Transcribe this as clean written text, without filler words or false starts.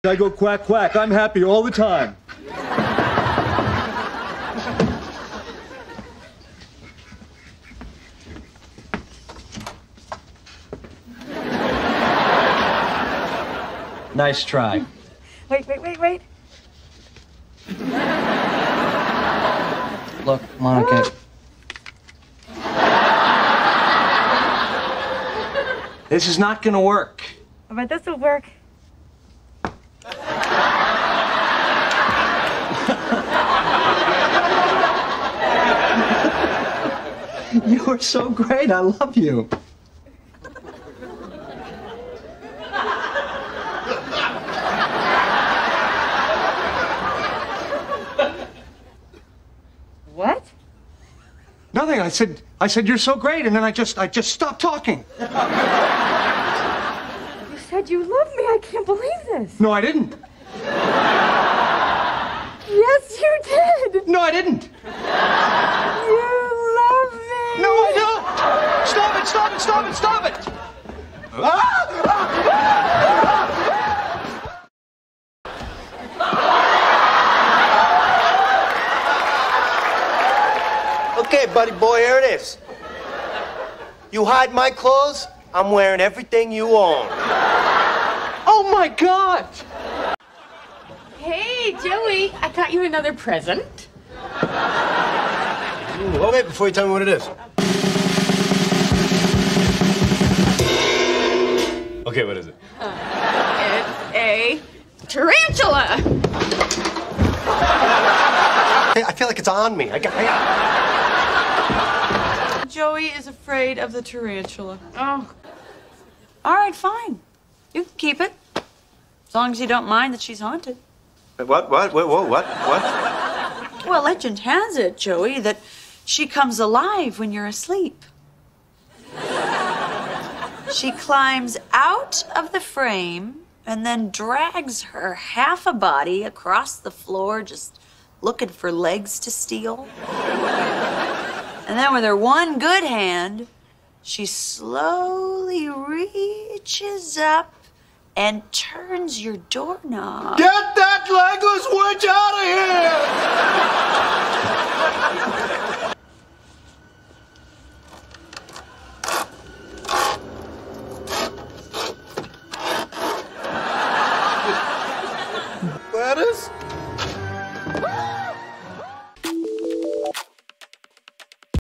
I go quack, quack. I'm happy all the time. Nice try. Wait. Look, Monica. This is not gonna work. But this will work. You are so great. I love you. What? Nothing. I said you're so great, and then I just stopped talking. You said you love me. I can't believe this. No, I didn't. Yes, you did. No, I didn't. You love me. No, I don't. Stop it. Okay, buddy boy, here it is. You hide my clothes, I'm wearing everything you own. Oh, my God. Hey, Joey, I got you another present. Oh, wait, before you tell me what it is. Okay, what is it? It's a tarantula. Hey, I feel like it's on me. Joey is afraid of the tarantula. Oh. All right, fine. You can keep it. As long as you don't mind that she's haunted. What? What? Well, legend has it, Joey, that she comes alive when you're asleep. She climbs out of the frame and then drags her half a body across the floor, just looking for legs to steal. And then with her one good hand, she slowly reaches up and turns your doorknob. Get that legless witch out of here!